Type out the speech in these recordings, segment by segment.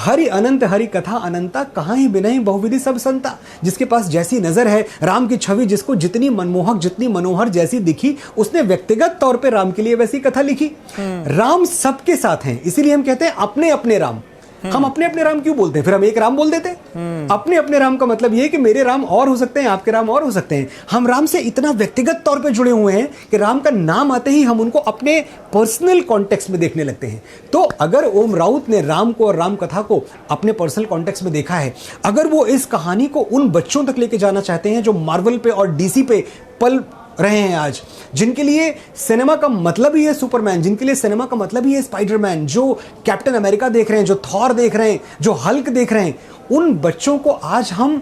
हरि अनंत हरि कथा अनंता, कहाँ ही बिनहि बहुविधि सब संता। जिसके पास जैसी नजर है राम की छवि, जिसको जितनी मनमोहक जितनी मनोहर जैसी दिखी, उसने व्यक्तिगत तौर पे राम के लिए वैसी कथा लिखी। राम सबके साथ हैं, इसीलिए हम कहते हैं अपने अपने राम। हम अपने अपने राम क्यों बोलते हैं? फिर हम एक राम बोल देते हैं। अपने अपने राम का मतलब यह है कि मेरे राम और हो सकते हैं, आपके राम और हो सकते हैं। हम राम से इतना व्यक्तिगत तौर पे जुड़े हुए हैं कि राम का नाम आते ही हम उनको अपने पर्सनल कॉन्टेक्स्ट में देखने लगते हैं। तो अगर ओम राउत ने राम को और राम कथा को अपने पर्सनल कॉन्टेक्स्ट में देखा है, अगर वो इस कहानी को उन बच्चों तक लेके जाना चाहते हैं जो मार्वल पे और डीसी पे पल रहे हैं आज, जिनके लिए सिनेमा का मतलब ही है सुपरमैन, जिनके लिए सिनेमा का मतलब ही है स्पाइडरमैन, जो कैप्टन अमेरिका देख रहे हैं, जो थॉर देख रहे हैं, जो हल्क देख रहे हैं, उन बच्चों को आज हम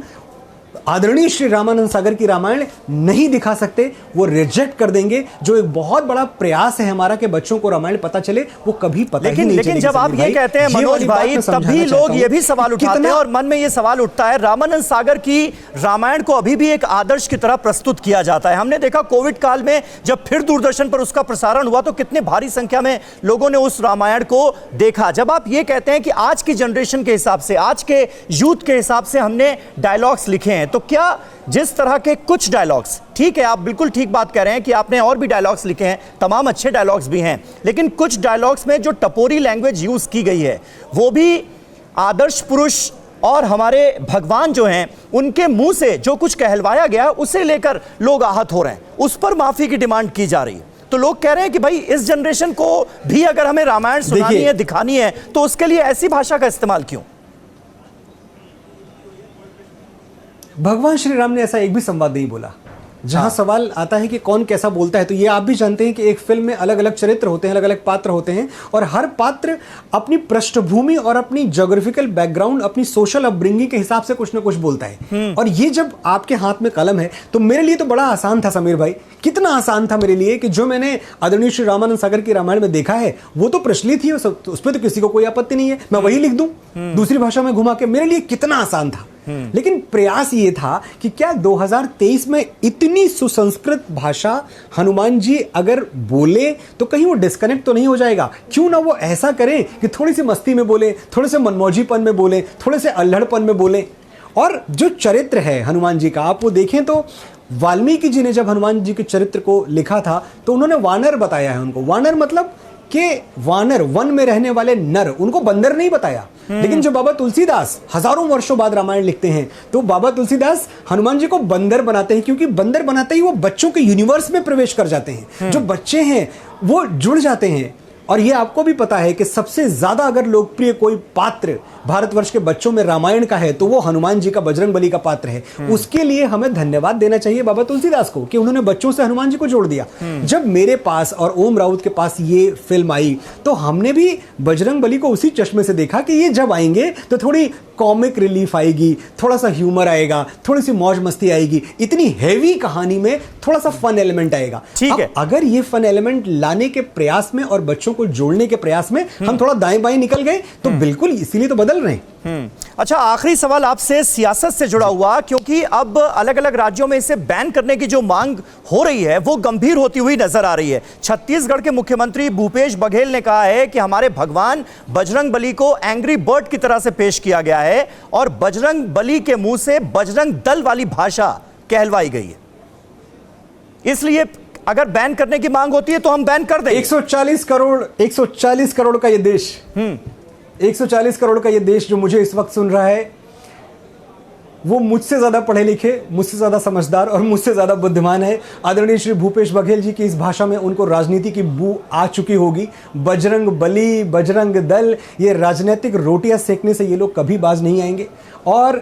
आदरणीय श्री रामानंद सागर की रामायण नहीं दिखा सकते। वो रिजेक्ट कर देंगे, जो एक बहुत बड़ा प्रयास है हमारा कि बच्चों को रामायण पता चले, वो कभी पता ही नहीं। लेकिन जब आप ये कहते हैं मनोज भाई, तभी लोग ये भी सवाल उठाते हैं और मन में ये सवाल उठता है, रामानंद सागर की रामायण को अभी भी एक आदर्श की तरह प्रस्तुत किया जाता है। हमने देखा कोविड काल में जब फिर दूरदर्शन पर उसका प्रसारण हुआ तो कितने भारी संख्या में लोगों ने उस रामायण को देखा। जब आप ये कहते हैं कि आज की जनरेशन के हिसाब से, आज के यूथ के हिसाब से हमने डायलॉग्स लिखे हैं, तो क्या जिस तरह के कुछ डायलॉग्स, ठीक है आप बिल्कुल ठीक बात कह रहे हैं कि आपने और भी डायलॉग्स लिखे हैं, तमाम अच्छे डायलॉग्स भी हैं, लेकिन कुछ डायलॉग्स में जो टपोरी लैंग्वेज यूज की गई है वो भी आदर्श पुरुष और हमारे भगवान जो हैं उनके मुंह से जो कुछ कहलवाया गया उसे लेकर लोग आहत हो रहे हैं, उस पर माफी की डिमांड की जा रही है। तो लोग कह रहे हैं कि भाई इस जनरेशन को भी अगर हमें रामायण सुनानी है, दिखानी है, तो उसके लिए ऐसी भाषा का इस्तेमाल क्यों? भगवान श्री राम ने ऐसा एक भी संवाद नहीं बोला। जहां सवाल आता है कि कौन कैसा बोलता है, तो ये आप भी जानते हैं कि एक फिल्म में अलग अलग चरित्र होते हैं, अलग अलग पात्र होते हैं, और हर पात्र अपनी पृष्ठभूमि और अपनी ज्योग्राफिकल बैकग्राउंड, अपनी सोशल अपब्रिंगिंग के हिसाब से कुछ ना कुछ बोलता है। और ये जब आपके हाथ में कलम है, तो मेरे लिए तो बड़ा आसान था समीर भाई, कितना आसान था मेरे लिए कि जो मैंने आदरणीय श्री रामानंद सागर की रामायण में देखा है वो तो प्रचलित ही, उस पर तो किसी को कोई आपत्ति नहीं है, मैं वही लिख दूं दूसरी भाषा में घुमा के, मेरे लिए कितना आसान था। लेकिन प्रयास ये था कि क्या 2023 में इतनी सुसंस्कृत भाषा हनुमान जी अगर बोले तो कहीं वो डिस्कनेक्ट तो नहीं हो जाएगा? क्यों ना वो ऐसा करें कि थोड़ी सी मस्ती में बोले, थोड़े से मनमौजीपन में बोले, थोड़े से अल्हड़पन में बोले। और जो चरित्र है हनुमान जी का, आप वो देखें तो वाल्मीकि जी ने जब हनुमान जी के चरित्र को लिखा था तो उन्होंने वानर बताया है उनको। वानर मतलब कि वानर, वन में रहने वाले नर, उनको बंदर नहीं बताया। लेकिन जो बाबा तुलसीदास हजारों वर्षों बाद रामायण लिखते हैं तो बाबा तुलसीदास हनुमान जी को बंदर बनाते हैं, क्योंकि बंदर बनाते ही वो बच्चों के यूनिवर्स में प्रवेश कर जाते हैं। जो बच्चे हैं वो जुड़ जाते हैं। और ये आपको भी पता है कि सबसे ज्यादा अगर लोकप्रिय कोई पात्र भारतवर्ष के बच्चों में रामायण का है तो वो हनुमान जी का, बजरंगबली का पात्र है। उसके लिए हमें धन्यवाद देना चाहिए बाबा तुलसीदास को कि उन्होंने बच्चों से हनुमान जी को जोड़ दिया। जब मेरे पास और ओम राउत के पास ये फिल्म आई तो हमने भी बजरंगबली को उसी चश्मे से देखा कि ये जब आएंगे तो थोड़ी कॉमिक रिलीफ आएगी, थोड़ा सा ह्यूमर आएगा, थोड़ी सी मौज मस्ती आएगी, इतनी हैवी कहानी में थोड़ा सा फन एलिमेंट आएगा। ठीक है, अगर ये फन एलिमेंट लाने के प्रयास में और बच्चों को जोड़ने के प्रयास में हम थोड़ा दाएं बाएं निकल गए तो बिल्कुल इसीलिए तो बदल रहे हैं। अच्छा, आखिरी सवाल आपसे सियासत से जुड़ा हुआ, क्योंकि अब अलग अलग राज्यों में इसे बैन करने की जो मांग हो रही है वो गंभीर होती हुई नजर आ रही है। छत्तीसगढ़ के मुख्यमंत्री भूपेश बघेल ने कहा है कि हमारे भगवान बजरंग बली को एंग्री बर्ड की तरह से पेश किया गया है और बजरंग बली के मुंह से बजरंग दल वाली भाषा कहलवाई गई है, इसलिए अगर बैन करने की मांग होती है तो हम बैन कर दें। 140 करोड़ का ये देश, 140 करोड़ का ये देश जो मुझे इस वक्त सुन रहा है, वो मुझसे ज्यादा पढ़े लिखे, मुझसे ज्यादा समझदार और मुझसे ज्यादा बुद्धिमान है। आदरणीय श्री भूपेश बघेल जी की इस भाषा में उनको राजनीति की बू आ चुकी होगी। बजरंग बली, बजरंग दल, ये राजनीतिक रोटियां सेकने से ये लोग कभी बाज नहीं आएंगे। और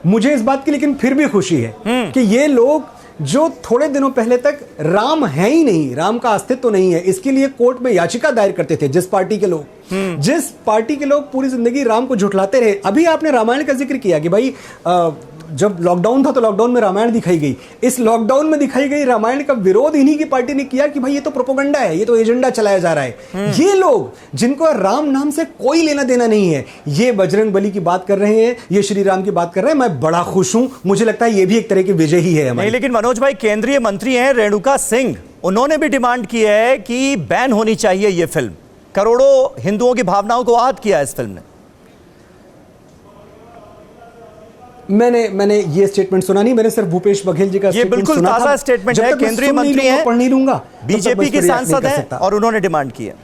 मुझे इस बात की लेकिन फिर भी खुशी है कि ये लोग जो थोड़े दिनों पहले तक राम है ही नहीं, राम का अस्तित्व तो नहीं है, इसके लिए कोर्ट में याचिका दायर करते थे जिस पार्टी के लोग पूरी जिंदगी राम को झुठलाते रहे। अभी आपने रामायण का जिक्र किया कि भाई जब लॉकडाउन था तो लॉकडाउन में रामायण दिखाई गई। इस लॉकडाउन में दिखाई गई रामायण का विरोध इन्हीं की पार्टी ने किया कि भाई ये तो प्रोपेगेंडा है, ये तो एजेंडा चलाया जा रहा है। ये लोग जिनको राम नाम से कोई लेना देना नहीं है, ये बजरंग बली की बात कर रहे हैं, ये श्री राम की बात कर रहे हैं। मैं बड़ा खुश हूं, मुझे लगता है ये भी एक तरह की विजय ही है। नहीं, लेकिन मनोज भाई, केंद्रीय मंत्री हैं रेणुका सिंह, उन्होंने भी डिमांड की है कि बैन होनी चाहिए ये फिल्म। करोड़ों हिंदुओं की भावनाओं को आहत किया इस फिल्म ने। मैंने ये स्टेटमेंट सुना नहीं, मैंने सिर्फ भूपेश बघेल जी का ये बिल्कुल ताजा स्टेटमेंट है, केंद्रीय मंत्री हैं, पढ़ नहीं लूंगा, बीजेपी के सांसद हैं और उन्होंने डिमांड की है।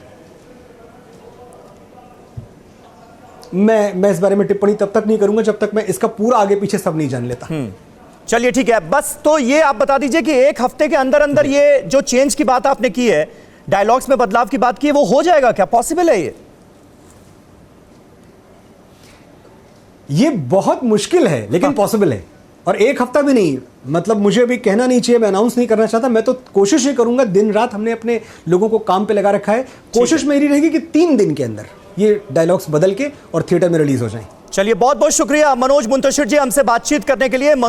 मैं इस बारे में टिप्पणी तब तक नहीं करूंगा जब तक मैं इसका पूरा आगे पीछे सब नहीं जान लेता। चलिए ठीक है, बस तो ये आप बता दीजिए कि एक हफ्ते के अंदर अंदर ये जो चेंज की बात आपने की है, डायलॉग्स में बदलाव की बात की है, वो हो जाएगा क्या? पॉसिबल है ये बहुत मुश्किल है लेकिन पॉसिबल है, और एक हफ्ता भी नहीं, मतलब मुझे अभी कहना नहीं चाहिए, मैं अनाउंस नहीं करना चाहता, मैं तो कोशिश ये करूंगा, दिन रात हमने अपने लोगों को काम पे लगा रखा है, कोशिश मेरी रहेगी कि 3 दिन के अंदर ये डायलॉग्स बदल के और थिएटर में रिलीज हो जाएं। चलिए बहुत बहुत शुक्रिया मनोज मुंतशिर जी हमसे बातचीत करने के लिए।